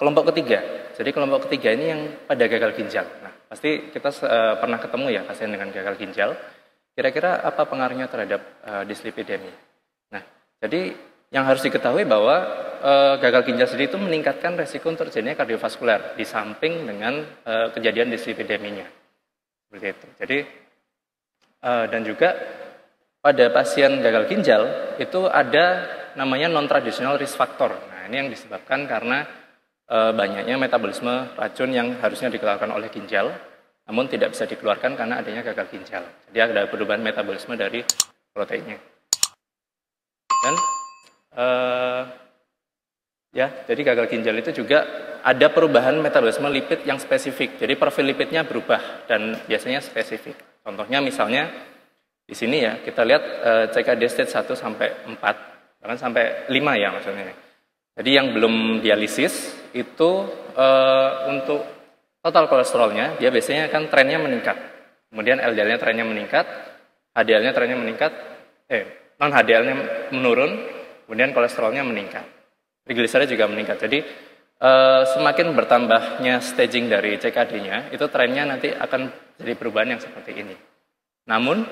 kelompok ketiga. Jadi kelompok ketiga ini yang pada gagal ginjal. Nah, pasti kita pernah ketemu ya pasien dengan gagal ginjal. Kira-kira apa pengaruhnya terhadap dislipidemi? Nah, jadi yang harus diketahui bahwa gagal ginjal sendiri itu meningkatkan resiko untuk terjadinya kardiovaskuler di samping dengan kejadian dislipideminya. Seperti itu. Jadi dan juga pada pasien gagal ginjal itu ada namanya non-traditional risk factor. Nah, ini yang disebabkan karena banyaknya metabolisme racun yang harusnya dikeluarkan oleh ginjal, namun tidak bisa dikeluarkan karena adanya gagal ginjal. Jadi ada perubahan metabolisme dari proteinnya. Dan jadi gagal ginjal itu juga ada perubahan metabolisme lipid yang spesifik. Jadi profil lipidnya berubah dan biasanya spesifik. Contohnya misalnya di sini ya, kita lihat CKD stage 1 sampai 4, bahkan sampai 5 ya maksudnya. Jadi yang belum dialisis itu untuk total kolesterolnya, dia biasanya kan trennya meningkat. Kemudian LDL-nya trennya meningkat, HDL-nya trennya meningkat, non-HDL-nya menurun, kemudian kolesterolnya meningkat. Trigliserida juga meningkat. Jadi semakin bertambahnya staging dari CKD-nya, itu trennya nanti akan jadi perubahan yang seperti ini. Namun,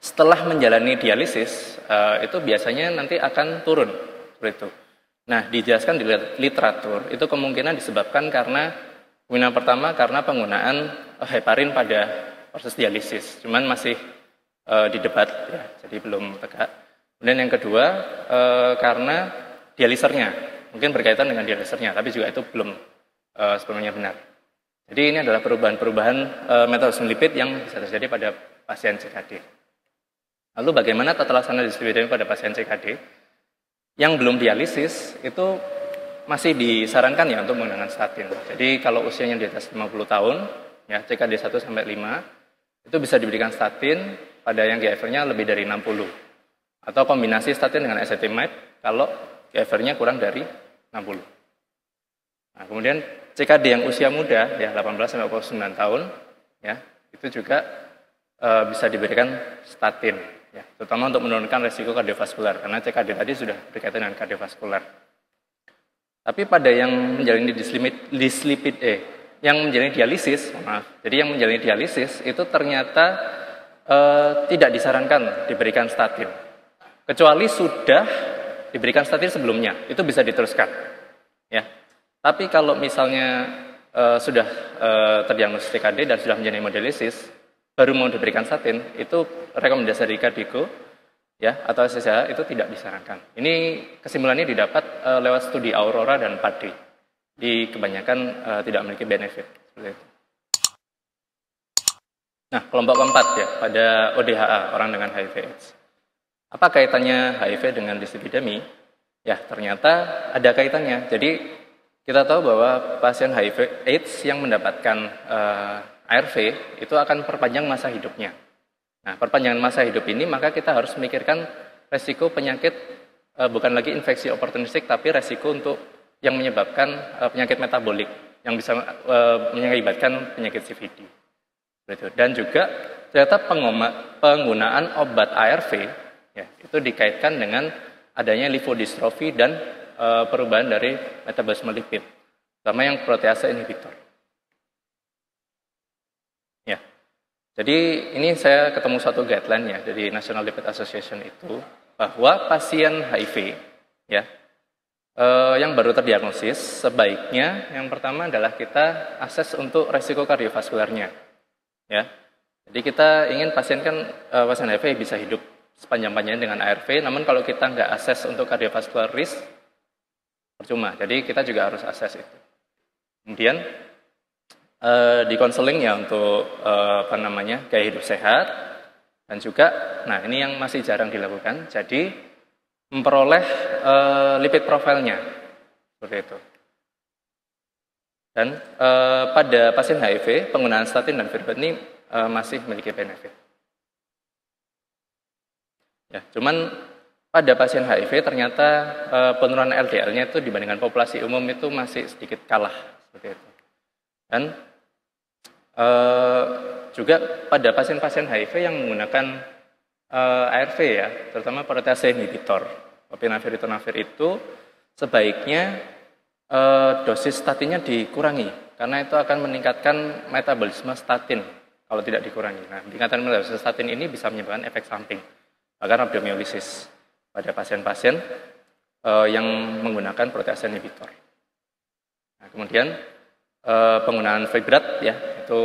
setelah menjalani dialisis, itu biasanya nanti akan turun. Seperti itu. Nah, dijelaskan di literatur, itu kemungkinan disebabkan karena pertama karena penggunaan heparin pada proses dialisis. Cuman masih didebat, ya, jadi belum tegak. Kemudian yang kedua, karena dialisernya, mungkin berkaitan dengan dialisernya, tapi juga itu belum sepenuhnya benar. Jadi ini adalah perubahan-perubahan metabolisme lipid yang bisa terjadi pada pasien CKD. Lalu bagaimana tata laksana dislipidemi pada pasien CKD? Yang belum dialisis itu masih disarankan ya untuk menggunakan statin. Jadi kalau usianya di atas 50 tahun, ya CKD 1 sampai 5, itu bisa diberikan statin pada yang GFR-nya lebih dari 60. Atau kombinasi statin dengan ezetimibe kalau GFR-nya kurang dari 60. Nah, kemudian CKD yang usia muda, ya 18 sampai 29 tahun, ya itu juga bisa diberikan statin, ya, terutama untuk menurunkan resiko kardiovaskular, karena CKD tadi sudah berkaitan dengan kardiovaskular. Tapi pada yang menjalani yang menjalani dialisis, jadi yang menjalani dialisis itu ternyata tidak disarankan diberikan statin, kecuali sudah diberikan statin sebelumnya, itu bisa diteruskan, ya. Tapi kalau misalnya sudah terdiagnosis CKD dan sudah menjalani hemodialisis, baru mau diberikan statin, itu rekomendasi dari Kardiko, ya, atau SSH itu tidak disarankan. Ini kesimpulannya didapat lewat studi Aurora dan PADI. Di kebanyakan tidak memiliki benefit seperti itu. Nah, kelompok keempat ya, pada ODHA, orang dengan HIV/AIDS. Apa kaitannya HIV dengan dislipidemi? Ya, ternyata ada kaitannya. Jadi kita tahu bahwa pasien HIV/AIDS yang mendapatkan ARV itu akan perpanjang masa hidupnya. Nah, perpanjangan masa hidup ini maka kita harus memikirkan resiko penyakit bukan lagi infeksi oportunistik, tapi resiko untuk yang menyebabkan penyakit metabolik yang bisa mengakibatkan penyakit CVD. Dan juga ternyata penggunaan obat ARV ya, itu dikaitkan dengan adanya lipodistrofi dan perubahan dari metabolisme lipid, terutama yang protease inhibitor. Ya, jadi ini saya ketemu suatu guideline ya dari National Lipid Association itu bahwa pasien HIV ya yang baru terdiagnosis sebaiknya yang pertama adalah kita akses untuk resiko kardiovaskularnya, ya. Jadi kita ingin pasien pasien HIV bisa hidup sepanjang-panjangnya dengan ARV, namun kalau kita nggak akses untuk kardiovaskular risk percuma. Jadi kita juga harus akses itu. Kemudian di konseling ya untuk gaya hidup sehat dan juga, nah ini yang masih jarang dilakukan, jadi memperoleh lipid profilnya seperti itu. Dan pada pasien HIV penggunaan statin dan virbat ini masih memiliki benefit. Ya, cuman pada pasien HIV ternyata penurunan LDL-nya itu dibandingkan populasi umum itu masih sedikit kalah seperti itu. Dan juga pada pasien-pasien HIV yang menggunakan ARV ya, terutama protease inhibitor, lopinavir ritonavir itu sebaiknya dosis statinnya dikurangi, karena itu akan meningkatkan metabolisme statin kalau tidak dikurangi. Nah, peningkatan metabolisme statin ini bisa menyebabkan efek samping, bahkan rhabdomyolysis pada pasien-pasien yang menggunakan protease inhibitor. Nah, kemudian penggunaan fibrat ya itu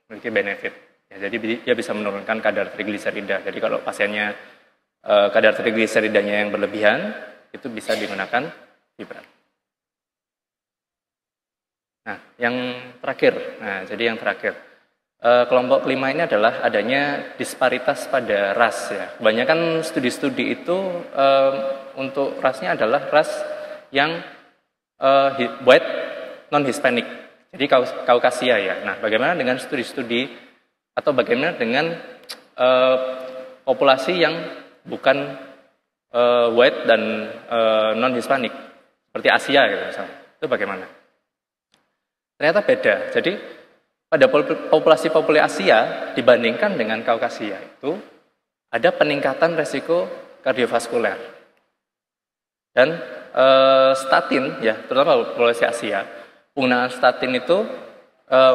memiliki benefit. Ya, jadi dia bisa menurunkan kadar trigliserida. Jadi kalau pasiennya kadar trigliseridanya yang berlebihan, itu bisa digunakan fibrat. Nah, yang terakhir. Nah, jadi yang terakhir. Kelompok kelima ini adalah adanya disparitas pada ras ya. Kebanyakan studi-studi itu untuk rasnya adalah ras yang white non-Hispanic, jadi Kaukasia ya. Nah, bagaimana dengan studi-studi atau bagaimana dengan populasi yang bukan white dan non-Hispanic, seperti Asia gitu misalnya, itu bagaimana? Ternyata beda. Jadi pada populasi Asia dibandingkan dengan Kaukasia itu ada peningkatan resiko kardiovaskuler. Dan statin ya, terutama populasi Asia, penggunaan statin itu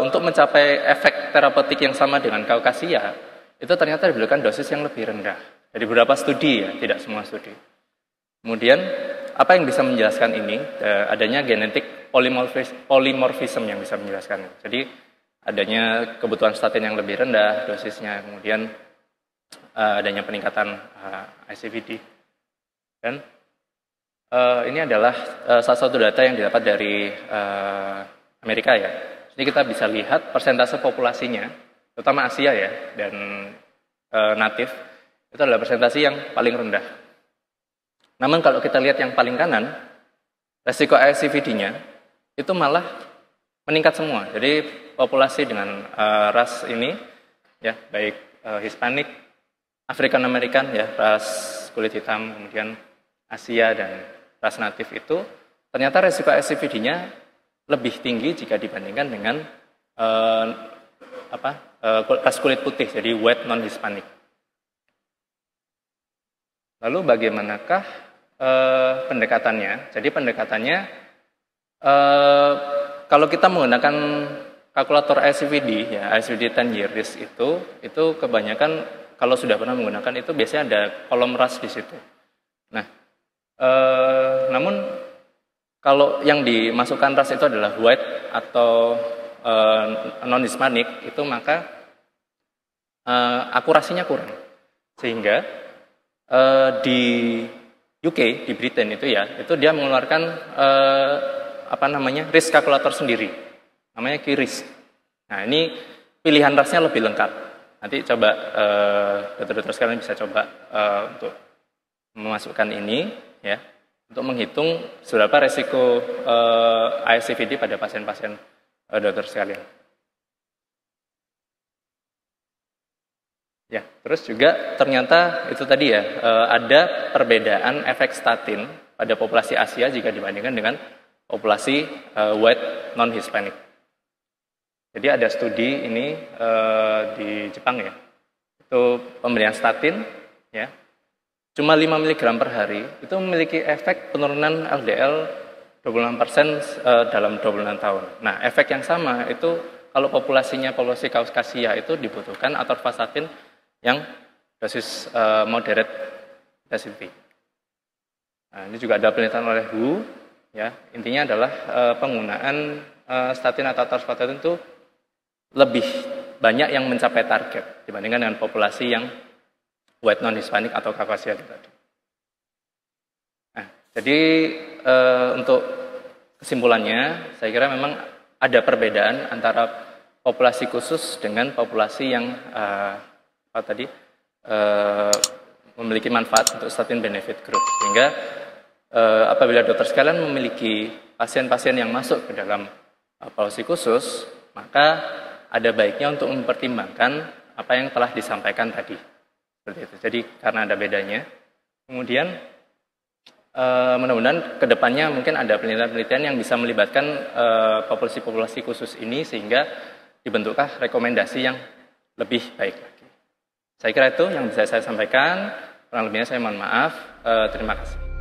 untuk mencapai efek terapeutik yang sama dengan Kaukasia itu ternyata diberikan dosis yang lebih rendah. Dari beberapa studi ya, tidak semua studi. Kemudian apa yang bisa menjelaskan ini? Adanya genetik polymorphism yang bisa menjelaskan. Jadi adanya kebutuhan statin yang lebih rendah dosisnya, kemudian adanya peningkatan ICVD. Dan ini adalah salah satu data yang didapat dari Amerika ya. Jadi kita bisa lihat persentase populasinya, terutama Asia ya, dan natif, itu adalah persentase yang paling rendah. Namun kalau kita lihat yang paling kanan, resiko ICVD-nya itu malah meningkat semua. Jadi populasi dengan ras ini, ya baik Hispanik, African American, ya ras kulit hitam, kemudian Asia dan ras natif itu, ternyata resiko ICVD-nya lebih tinggi jika dibandingkan dengan ras kulit putih, jadi white non-Hispanic. Lalu bagaimanakah pendekatannya? Jadi pendekatannya kalau kita menggunakan kalkulator ICVD, ya ICVD 10 year risk itu kebanyakan kalau sudah pernah menggunakan itu biasanya ada kolom ras di situ. Nah, namun kalau yang dimasukkan ras itu adalah white atau non-Hispanic, itu maka akurasinya kurang. Sehingga di UK, di Britain itu ya, itu dia mengeluarkan risk kalkulator sendiri, namanya QRIS. Nah, ini pilihan rasnya lebih lengkap. Nanti coba dokter-dokter sekalian bisa coba untuk memasukkan ini ya, untuk menghitung seberapa resiko ICVD pada pasien-pasien dokter sekalian. Ya, terus juga ternyata itu tadi ya, ada perbedaan efek statin pada populasi Asia jika dibandingkan dengan populasi white non-Hispanic. Jadi ada studi ini di Jepang ya, itu pemberian statin ya, cuma 5 mg per hari, itu memiliki efek penurunan LDL 26% dalam 26 tahun. Nah, efek yang sama itu kalau populasi Kaukasia itu dibutuhkan atorvastatin yang dosis moderate intensity. Nah, ini juga ada penelitian oleh WHO, ya, intinya adalah penggunaan statin atau atorvastatin itu lebih banyak yang mencapai target dibandingkan dengan populasi yang white non-Hispanic atau Kaukasia tadi. Nah, jadi untuk kesimpulannya, saya kira memang ada perbedaan antara populasi khusus dengan populasi yang memiliki manfaat untuk statin benefit group. Sehingga apabila dokter sekalian memiliki pasien-pasien yang masuk ke dalam populasi khusus, maka ada baiknya untuk mempertimbangkan apa yang telah disampaikan tadi. Seperti itu. Jadi karena ada bedanya, kemudian mudah-mudahan kedepannya mungkin ada penelitian-penelitian yang bisa melibatkan populasi-populasi khusus ini sehingga dibentuklah rekomendasi yang lebih baik lagi. Saya kira itu yang bisa saya sampaikan. Kurang lebihnya saya mohon maaf. Terima kasih.